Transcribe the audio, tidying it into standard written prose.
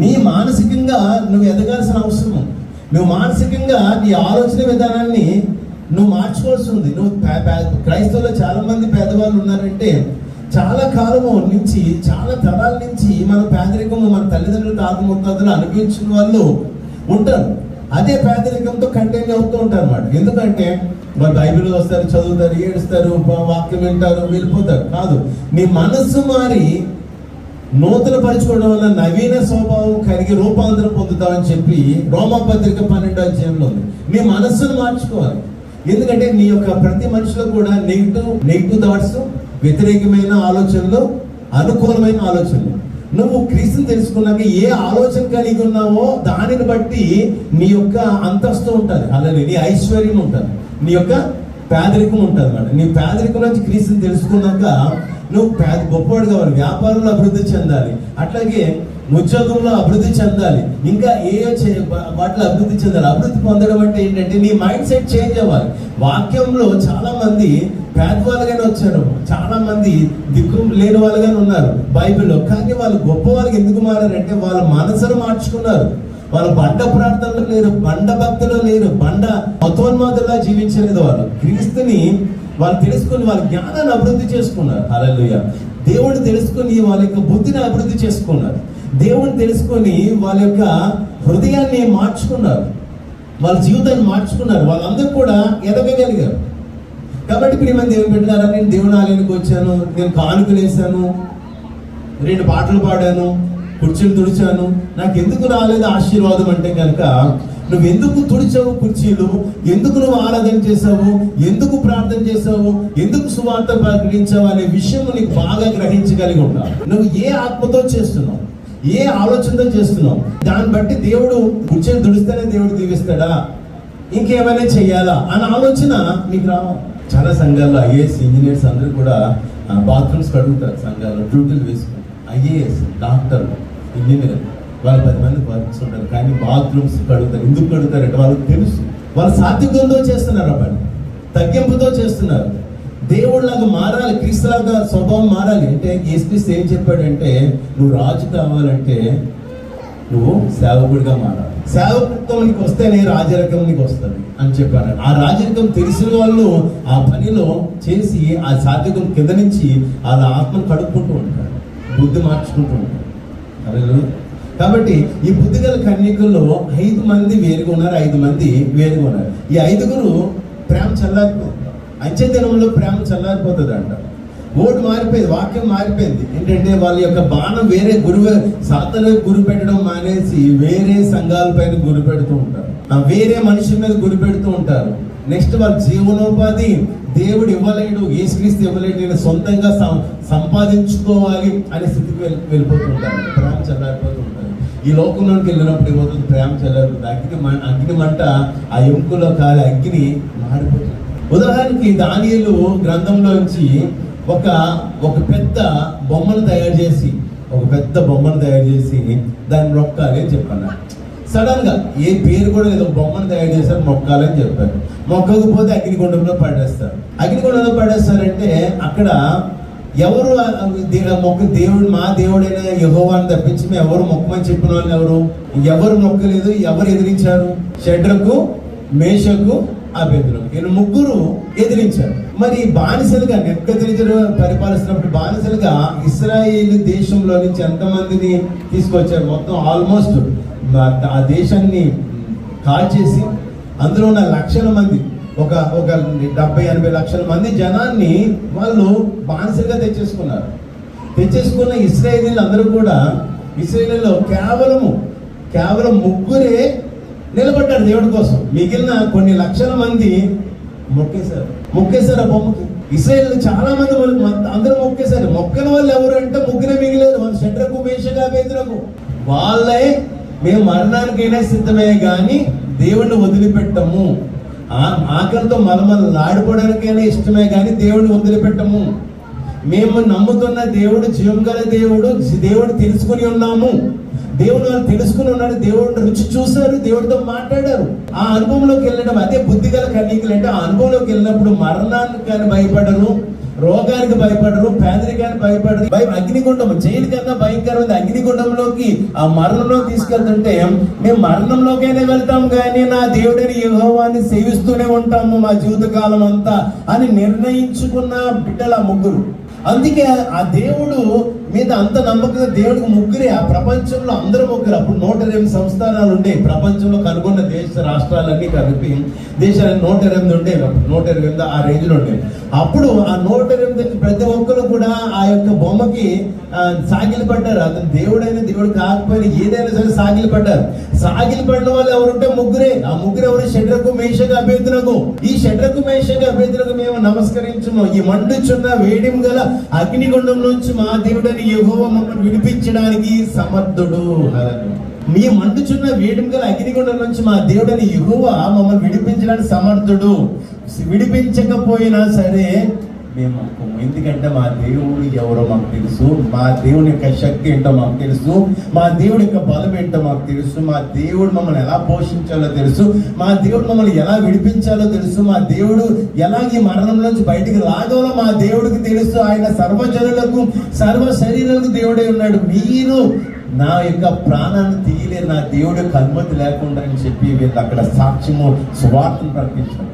నీ మానసికంగా నువ్వు ఎదగాల్సిన అవసరం. నువ్వు మానసికంగా నీ ఆలోచన విధానాన్ని నువ్వు మార్చుకోవాల్సి ఉంది. నువ్వు క్రైస్తవులో చాలా మంది పేదవాళ్ళు ఉన్నారంటే చాలా కాలము నుంచి, చాలా తరాల నుంచి మన పేదరికము మన తల్లిదండ్రులు తాత ముత్తాతలు అనుభవించిన వాళ్ళు ఉంటారు. అదే పేదరికంతో కంటిన్యూ అవుతూ ఉంటారు అన్నమాట. ఎందుకంటే వాళ్ళు బైబిల్ వస్తారు, చదువుతారు, ఏడుస్తారు, వాక్యం వింటారు, వెళ్ళిపోతారు. కాదు, నీ మనస్సు మారి నూతన పరుచుకోవడం వల్ల నవీన స్వభావం కలిగి రూపాంతరం పొందుతామని చెప్పి రోమపత్రిక 12వ అధ్యాయంలో ఉంది. నీ మనస్సును మార్చుకోవాలి. ఎందుకంటే నీ యొక్క ప్రతి మనిషిలో కూడా నెగిటివ్ థాట్స్, వ్యతిరేకమైన ఆలోచనలు, అనుకూలమైన ఆలోచనలు. నువ్వు క్రీస్తుని తెలుసుకున్నాక ఏ ఆలోచన కలిగి ఉన్నావో దానిని బట్టి నీ యొక్క అంతస్తు ఉంటుంది, అలాగే నీ ఐశ్వర్యం ఉంటుంది, నీ యొక్క పేదరికం ఉంటుంది అన్నమాట. నీ పేదరికం నుంచి క్రీస్తుని తెలుసుకున్నాక నువ్వు గొప్పవాడు కావాలి. వ్యాపారంలో అభివృద్ధి చెందాలి, అట్లాగే ఉద్యోగంలో అభివృద్ధి చెందాలి, ఇంకా వాటిలో అభివృద్ధి చెందాలి. అభివృద్ధి పొందడం అంటే ఏంటంటే నీ మైండ్ సెట్ చేంజ్ అవ్వాలి. వాక్యంలో చాలా మంది పేదవాళ్ళుగానే వచ్చారు, చాలా మంది దిక్కు లేని వాళ్ళుగానే ఉన్నారు బైబిల్లో. కానీ వాళ్ళు గొప్ప వాళ్ళకి ఎందుకు మారారంటే వాళ్ళ మనసును మార్చుకున్నారు. వాళ్ళు బండ ప్రార్థనలు లేరు, బండ భక్తులు లేరు, బండ మతోన్మాదులా జీవించలేదు. వాళ్ళు క్రీస్తుని వాళ్ళు తెలుసుకుని వాళ్ళ జ్ఞానాన్ని అభివృద్ధి చేసుకున్నారు. హల్లెలూయా. దేవుడిని తెలుసుకుని వాళ్ళ యొక్క బుద్ధిని అభివృద్ధి చేసుకున్నారు. దేవుడిని తెలుసుకొని వాళ్ళ యొక్క హృదయాన్ని మార్చుకున్నారు, వాళ్ళ జీవితాన్ని మార్చుకున్నారు. వాళ్ళందరూ కూడా ఎదగగలిగారు. కాబట్టి ప్రియమైన దేవుని బిడ్డలారా, నేను దేవుని ఆలయానికి వచ్చాను, నేను కానుకలు వేసాను, 2 పాటలు పాడాను, కుర్చీలు తుడిచాను, నాకు ఎందుకు రాలేదు ఆశీర్వాదం అంటే కనుక నువ్వు ఎందుకు తుడిచావు కుర్చీలు, ఎందుకు నువ్వు ఆరాధన చేసావు, ఎందుకు ప్రార్థన చేసావు, ఎందుకు సువార్త ప్రకటించావు అనే విషయం నీకు బాగా గ్రహించగలిగి ఉండాలి. నువ్వు ఏ ఆత్మతో చేస్తున్నావు, ఏ ఆలోచనతో చేస్తున్నావు, దాన్ని బట్టి దేవుడు కుర్చీలు తుడిస్తేనే దేవుడు దీవిస్తాడా, ఇంకేమైనా చెయ్యాలా అన్న ఆలోచన నీకు రావాలి. చాలా సంఘాల్లో ఐఏఎస్ ఇంజనీర్స్ అందరూ కూడా బాత్రూమ్స్ కడుగుతారు. సంఘాల్లో డ్యూటీలు వేసుకుంటారు. ఐఏఎస్, డాక్టర్, ఇంజనీర్ వాళ్ళు 10 మంది వర్క్స్ ఉంటారు, కానీ బాత్రూమ్స్ కడుగుతారు. ఎందుకు కడుగుతారంటే వాళ్ళకి తెలుసు, వాళ్ళు సాత్వికంతో చేస్తున్నారు, ఆ పని తగ్గింపుతో చేస్తున్నారు. దేవుడిలాగా మారాలి, క్రీస్తులాగా స్వభావం మారాలి అంటే యేసుక్రీస్తు ఏం చెప్పాడంటే నువ్వు రాజు కావాలంటే నువ్వు సేవకుడిగా మారాలి. సేవకత్వం నీకు వస్తేనే రాజరికం నీకు వస్తుంది అని చెప్పారు. ఆ రాజరికం తెలిసిన వాళ్ళు ఆ పనిలో చేసి ఆ సాత్వికం కింద నుంచి వాళ్ళ ఆత్మను కడుక్కుంటూ ఉంటారు, బుద్ధి మార్చుకుంటూ ఉంటారు. కాబట్టి ఈ బుద్ధిగల కన్యకుల్లో 5 మంది వేరుగా ఉన్నారు, 5 మంది వేరుగా ఉన్నారు. ఈ 5గురు ప్రేమ చల్లారిపోతుంది. అంచె దినంలో ప్రేమ చల్లారిపోతుంది అంట. ఓటు మారిపోయింది, వాక్యం మారిపోయింది. ఏంటంటే వాళ్ళ యొక్క బాణం వేరే సాతాను గురి పెట్టడం మానేసి వేరే సంఘాల పైన గురి పెడుతూ ఉంటారు, వేరే మనుషుల మీద గురి పెడుతూ ఉంటారు. నెక్స్ట్ వాళ్ళ జీవనోపాధి దేవుడు ఇవ్వలేడు, యేసుక్రీస్తు ఇవ్వలేడు, నేను సొంతంగా సంపాదించుకోవాలి అనే స్థితికి వెళ్ళిపోతుంటారు. ప్రేమ చల్లారిపోతూ ఉంటారు. ఈ లోకంలోకి వెళ్ళినప్పుడు ఏమవుతుంది, ప్రేమ చల్లారిపోతుంది. అగ్ని మంట ఆ ఎముకలో కాలి అగ్ని మారిపోతుంది. ఉదాహరణకి దానియేలు గ్రంథంలోంచి ఒక పెద్ద బొమ్మను తయారు చేసి దాన్ని మొక్కాలి అని చెప్పాను. సడన్ గా ఏ పేరు కూడా లేదు, బొమ్మను తయారు చేశారు, మొక్కాలి అని చెప్పారు. మొక్కకపోతే అగ్నిగుండంలో పడేస్తారు. అగ్నిగుండంలో పడేస్తారంటే అక్కడ ఎవరు దేవుడు, మా దేవుడైన యెహోవాను తప్పించి మేము ఎవరు మొక్కమని చెప్పిన వాళ్ళు ఎవరు మొక్కలేదు. ఎవరు ఎదిరించారు? షడ్రకు, మేషకు, అబేద్నెగో, వీళ్ళు 3 ఎదిరించారు. మరి బానిసలుగా నెబుకద్నెజరు పరిపాలిస్తున్నప్పుడు బానిసలుగా ఇశ్రాయేలు దేశంలో నుంచి ఎంతమందిని తీసుకొచ్చారు? మొత్తం ఆల్మోస్ట్ ఆ దేశాన్ని కాల్చేసి అందులో ఉన్న లక్షల మంది, ఒక 70-80 లక్షల మంది జనాన్ని వాళ్ళు బానిసలుగా తెచ్చేసుకున్న ఇశ్రాయేలీలు అందరూ కూడా ఇశ్రాయేలీలో కేవలం 3 నిలబడ్డారు దేవుడి కోసం. మిగిలిన కొన్ని లక్షల మంది మొక్కేశారు ఆ బొమ్మకి. ఇశ్రాయేలు చాలా మంది అందరూ మొక్కేశారు. మొక్కన వాళ్ళు ఎవరు అంటే 3 మిగిలేదు. వాళ్ళు షడ్రకు, మేషకు, అబేద్నెగో. వాళ్ళే మేము మరణానికైనా సిద్ధమే కానీ దేవుడిని వదిలిపెట్టము, ఆకలితో మలమలాడిపోవడానికైనా ఇష్టమే కానీ దేవుడిని వదిలిపెట్టము. మేము నమ్ముతున్న దేవుడు జీవం గల దేవుడు తెలుసుకుని ఉన్నాము. దేవుడు వాళ్ళు తెలుసుకుని ఉన్నారు, దేవుడిని రుచి చూశారు, దేవుడితో మాట్లాడారు. ఆ అనుభవంలోకి వెళ్ళడం అదే బుద్ధిగల కన్యకలు అంటే. ఆ అనుభవంలోకి వెళ్ళినప్పుడు మరణానికి కానీ భయపడరు, రోగానికి భయపడరు, పేదరికానికి భయపడరు. అగ్నిగుండం, జైలు కన్నా భయంకరమైన అగ్నిగుండంలోకి, ఆ మరణంలో తీసుకెళ్తుంటే మేము మరణంలోకైనా వెళ్తాం కానీ నా దేవుడిని యెహోవాని సేవిస్తూనే ఉంటాము మా జీవితకాలం అంతా అని నిర్ణయించుకున్న బిడ్డల ముగ్గురు. అందుకే ఆ దేవుడు మీద అంత నమ్మకంగా, దేవుడికి ముగ్గురే, ఆ ప్రపంచంలో అందరూ ముగ్గురు. అప్పుడు 120 సంస్థానాలు ఉండే ప్రపంచంలో కనుగొన్న దేశ రాష్ట్రాలన్నీ కలిపి దేశాలు 120 ఉండేవి. 120 ఆ రేంజ్లో ఉండేవి. అప్పుడు ఆ 108 ప్రతి ఒక్కరు కూడా ఆ యొక్క బొమ్మకి సాగిలి పడ్డారు. అతను దేవుడైన దేవుడు కాకపోయినా ఏదైనా సరే సాగిలి పడ్డారు. సాగిలి పడిన వాళ్ళు ఎవరుంటే ముగ్గురే. ఆ ముగ్గురు ఎవరు? షడ్రకు, మేషకు, అబేద్నెగో. ఈ షడ్రకు, మేషకు, అబేద్నెగో మేము నమస్కరించుము. ఈ మండుచున్న వేడిం గల అగ్నిగుండం నుంచి మా దేవుడని యెహోవా మమ్మల్ని విడిపించడానికి సమర్థుడు. మీ మండుచున్న వేడిం గల అగ్నిగుండం నుంచి మా దేవుడని యెహోవా మమ్మల్ని విడిపించడానికి సమర్థుడు. విడిపించకపోయినా సరే మేము, ఎందుకంటే మా దేవుడు ఎవరో మాకు తెలుసు, మా దేవుని యొక్క శక్తి ఏంటో మాకు తెలుసు, మా దేవుడి యొక్క బలం ఏంటో మాకు తెలుసు, మా దేవుడు మమ్మల్ని ఎలా పోషించాలో తెలుసు, మా దేవుడు మమ్మల్ని ఎలా విడిపించాలో తెలుసు, మా దేవుడు ఎలా ఈ మరణం నుంచి బయటికి లాగాలో మా దేవుడికి తెలుసు. ఆయన సర్వజనులకు, సర్వ శరీరాలకు దేవుడే ఉన్నాడు. మీరు నా యొక్క ప్రాణాన్ని తీయలేరు నా దేవుడి యొక్క అనుమతి లేకుండా అని చెప్పి వీళ్ళు అక్కడ సాక్ష్యము, సువార్తను ప్రకటించారు.